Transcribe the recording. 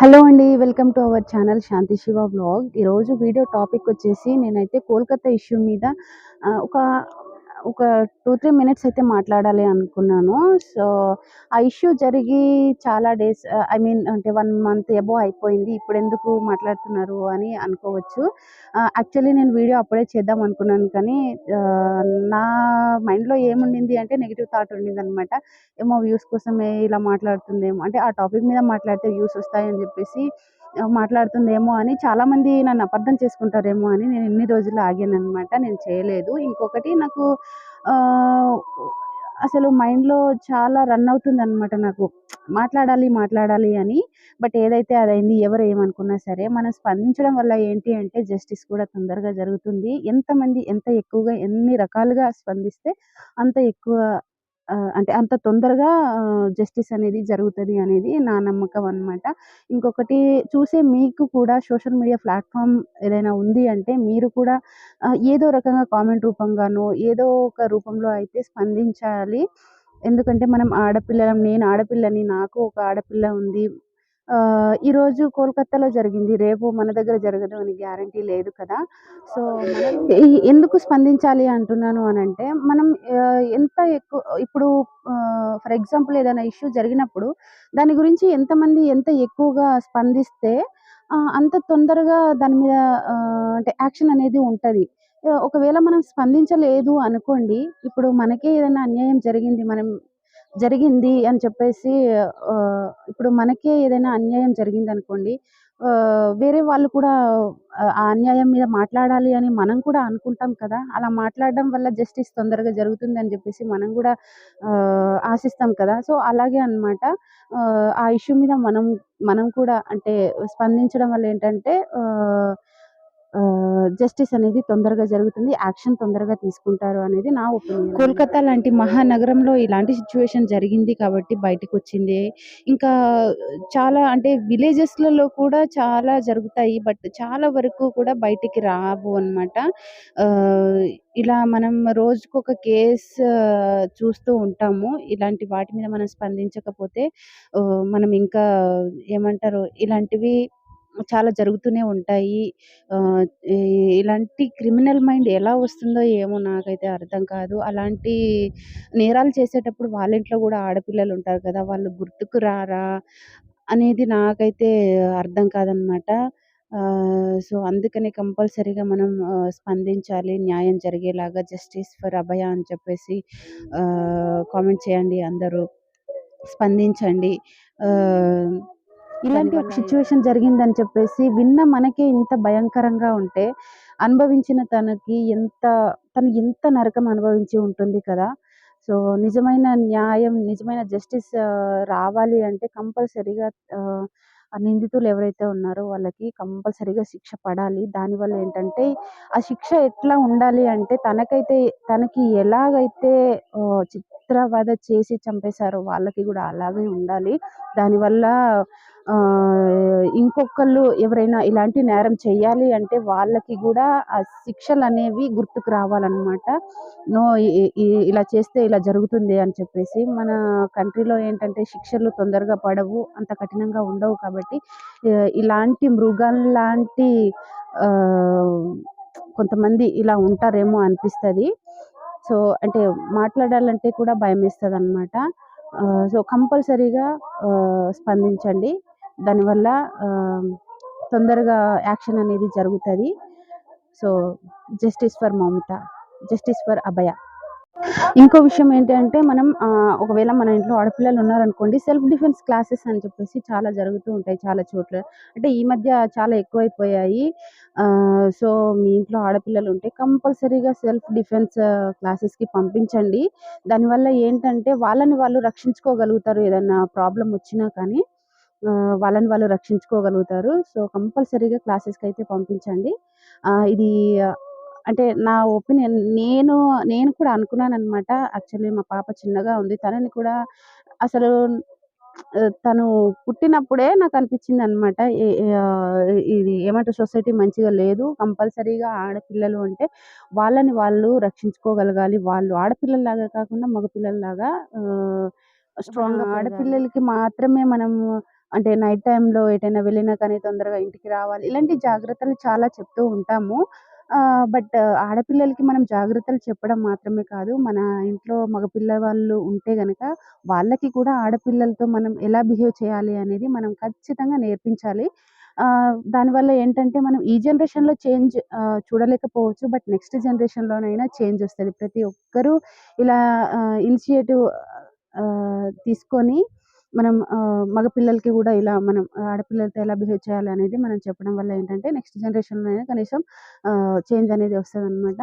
Hello అండి. Welcome to our channel Shanti Shiva vlog. ఈరోజు video topic వచ్చేసి నేనైతే కోల్‌కత్తా ఇష్యూ మీద ఒక ఒక 2, 3 మినిట్స్ అయితే మాట్లాడాలి అనుకున్నాను. సో, ఆ ఇష్యూ జరిగి చాలా డేస్ ఐ మీన్ అంటే 1 మంత్ అబోవ్ అయిపోయింది. ఇప్పుడెందుకు మాట్లాడుతున్నారు అని అనుకోవచ్చు. యాక్చువల్లీ నేను వీడియో అప్పుడే చేద్దాం అనుకున్నాను కానీ నా మైండ్‌లో ఏముండింది అంటే నెగెటివ్ థాట్ ఉండిందనమాట. ఏమో వ్యూస్ కోసమే ఇలా మాట్లాడుతుందేమో అంటే ఆ టాపిక్ మీద మాట్లాడితే వ్యూస్ వస్తాయని చెప్పేసి మాట్లాడుతుందేమో అని చాలామంది నన్ను అపార్థం చేసుకుంటారేమో అని నేను ఇన్ని రోజులు ఆగాననమాట. నేను చేయలేదు. ఇంకొకటి నాకు ఆహ్, అసలు మైండ్‌లో చాలా రన్ అవుతుందనమాట నాకు. మాట్లాడాలి, మాట్లాడాలి అని. బట్ ఏదైతే అదైంది. ఎవరు ఏమనుకున్నా సరే మనం స్పందించడం వల్ల ఏంటి అంటే జస్టిస్ కూడా తొందరగా జరుగుతుంది. ఎంతమంది ఎంత ఎక్కువగా ఎన్ని రకాలుగా స్పందిస్తే అంత ఎక్కువ అంటే అంత తొందరగా జస్టిస్ అనేది జరుగుతది అనేది నా నమ్మకం అనమాట. ఇంకొకటి చూసే మీకు కూడా సోషల్ మీడియా ప్లాట్‌ఫార్మ్ ఏదైనా ఉంది అంటే మీరు కూడా ఏదో రకంగా కామెంట్ రూపంగానో, ఏదో ఒక రూపంలో అయితే స్పందించాలి. ఎందుకంటే మనం ఆడపిల్లలం. నేను ఆడపిల్లని. నాకు ఒక ఆడపిల్ల ఉంది. ఈరోజు కోల్‌కత్తాలో జరిగింది. రేపు మన దగ్గర జరగదు అని గ్యారంటీ లేదు కదా! సో, మనం ఎందుకు స్పందించాలి అంటున్నాను అనంటే, మనం ఎంత ఎక్కువ ఇప్పుడు ఫర్ ఎగ్జాంపుల్ ఏదైనా ఇష్యూ జరిగినప్పుడు, దాని గురించి ఎంతమంది ఎంత ఎక్కువగా స్పందిస్తే, అంత తొందరగా దాని మీద అంటే యాక్షన్ అనేది ఉంటది. ఒకవేళ మనం స్పందించలేదు అనుకోండి, ఇప్పుడు మనకే ఏదైనా అన్యాయం జరిగింది అని చెప్పేసి ఇప్పుడు మనకే ఏదైనా అన్యాయం జరిగిందనుకోండి, వేరే వాళ్ళు కూడా ఆ అన్యాయం మీద మాట్లాడాలి అని మనం కూడా అనుకుంటాం కదా! అలా మాట్లాడడం వల్ల జస్టిస్ తొందరగా జరుగుతుందని జెప్పేసి మనం గూడా ఆశిస్తాం కదా! సో, అలాగే అన్నమాట. ఆ ఇష్యూ మీద మనం కూడా అంటే స్పందించడం వల్ల ఏంటంటే జస్టిస్ అనేది తొందరగా జరుగుతుంది. యాక్షన్ తొందరగా తీసుకుంటారు అనేది నా ఒపీనియన్. కోల్‌కత్తా లాంటి మహానగరంలో ఇలాంటి సిట్యుయేషన్ జరిగింది కాబట్టి బయటికొచ్చింది. ఇంకా చాలా అంటే విలేజెస్‌లలో కూడా చాలా జరుగుతాయి. బట్ చాలా వరకు కూడా బయటికి రావు అన్నమాట. ఆహ్, ఇలా మనం రోజుకొక కేస్ చూస్తూ ఉంటాము. ఇలాంటి వాటి మీద మనం స్పందించకపోతే మనం ఇంకా ఏమంటారు ఇలాంటివి చాలా జరుగుతూనే ఉంటాయి. ఆహ్, ఈ ఇలాంటి క్రిమినల్ మైండ్ ఎలా వస్తుందో ఏమో నాకైతే అర్థం కాదు. అలాంటి నేరాలు చేసేటప్పుడు వాళ్ళ ఇంట్లో గూడా ఆడపిల్లలుంటారు కదా! వాళ్ళు గుర్తుకు రారా? అనేది నాకైతే అర్థం కాదనమాట. సో, అందుకని కంపల్సరీగా మనం స్పందించాలి. న్యాయం జరిగేలాగా జస్టిస్ ఫర్ అభయ అని చెప్పేసి కామెంట్ చేయండి అందరూ. స్పందించండి. ఆహ్, ఇలాంటి ఒక సిట్యుయేషన్ జరిగిందని చెప్పేసి విన్న మనకే ఇంత భయంకరంగా ఉంటే, అనుభవించిన తను ఎంత నరకం అనుభవించి ఉంటుంది కదా! సో, నిజమైన న్యాయం, నిజమైన జస్టిస్ రావాలి అంటే కంపల్సరీగా ఆ నిందితులు ఎవరైతే ఉన్నారో వాళ్ళకి కంపల్సరీగా శిక్ష పడాలి. దానివల్ల ఏంటంటే, ఆ శిక్ష ఎట్లా ఉండాలి అంటే తనకి ఎలాగైతే చిత్రవద చేసి చంపేశారో వాళ్ళకి గూడా అలాగే ఉండాలి. దానివల్ల ఇంకొకళ్ళు ఎవరైనా ఇలాంటి నేరం చేయాలి అంటే వాళ్ళకి గూడా ఆ శిక్షలనేవి గుర్తుకు రావాలన్నమాట. నో ఇ ఇ ఇలా చేస్తే ఇలా జరుగుతుంది అని చెప్పేసి. మన కంట్రీలో ఏంటంటే శిక్షలు తొందరగా పడవు. అంత కఠినంగా ఉండవు కాబట్టి ఇలాంటి మృగాల్లాంటి ఆహ్, కొంతమంది ఇలా ఉంటారేమో అనిపిస్తది. సో, అంటే మాట్లాడాలంటే కూడా భయమేస్తదనమాట. సో, కంపల్సరీగా స్పందించండి. దానివల్ల ఆహ్, తొందరగా యాక్షన్ అనేది జరుగుతది. So, justice for Moumita. Justice for Abhaya. ఇంకో విషయం ఏంటి అంటే మనం ఒకవేళ మన ఇంట్లో ఆడపిల్లలు ఉన్నారనుకోండి, సెల్ఫ్ డిఫెన్స్ క్లాసెస్ అని చెప్పేసి చాలా జరుగుతూ ఉంటాయి చాలా చోట్ల. అంటే ఈ మధ్య చాలా ఎక్కువైపోయాయి. సో, మీ ఇంట్లో ఆడపిల్లలు ఉంటే కంపల్సరీగా సెల్ఫ్ డిఫెన్స్ క్లాసెస్‌కి పంపించండి. దానివల్ల ఏంటంటే వాళ్ళని వాళ్ళు రక్షించుకోగలుగుతారు. ఏదన్నా ప్రాబ్లమ్ వచ్చినా కానీ వాళ్ళని వాళ్ళు రక్షించుకోగలుగుతారు. సో, కంపల్సరీగా క్లాసెస్‌కైతే పంపించండి. ఇది అంటే నా ఒపీనియన్. నేను కూడా అనుకున్నాననమాట. యాక్చువల్లీ మా పాప చిన్నగా ఉంది. తనని కూడా అసలు తను పుట్టినప్పుడే నాకనిపించిందనమాట. ఇది ఏమంటారు సొసైటీ మంచిగా లేదు. కంపల్సరీగా ఆడపిల్లలు అంటే వాళ్ళని వాళ్ళు రక్షించుకోగలగాలి. వాళ్ళు ఆడపిల్లల్లాగా కాకుండా మగపిల్లల్లాగా స్ట్రాంగ్‌గా ఆడపిల్లలకి మాత్రమే మనం అంటే నైట్ టైమ్‌లో ఎటైనా వెళ్ళినా కానీ తొందరగా ఇంటికి రావాలి. ఇలాంటి జాగ్రత్తలు చాలా చెప్తూ ఉంటాము. బట్ ఆడపిల్లలకి మనం జాగ్రత్తలు చెప్పడం మాత్రమే కాదు, మన ఇంట్లో మగ పిల్లవాళ్ళు ఉంటే గనక వాళ్ళకి కూడా ఆడపిల్లలతో మనం ఎలా బిహేవ్ చేయాలి అనేది మనం ఖచ్చితంగా నేర్పించాలి. దానివల్ల ఏంటంటే మనం ఈ జనరేషన్‌లో చేంజ్ చూడలేకపోవచ్చు. బట్ నెక్స్ట్ జనరేషన్‌లోనైనా చేంజ్ ఒస్తది. ప్రతి ఒక్కరూ ఇలా ఇనిషియేటివ్ తీసుకొని మనం మగ పిల్లలకి గూడా ఇలా మనం ఆడపిల్లలతో ఎలా బిహేవ్ చేయాలనేది మనం చెప్పడం వల్ల ఏంటంటే నెక్స్ట్ జనరేషన్‌లో అయినా కనీసం చేంజ్ అనేది వస్తదనమాట.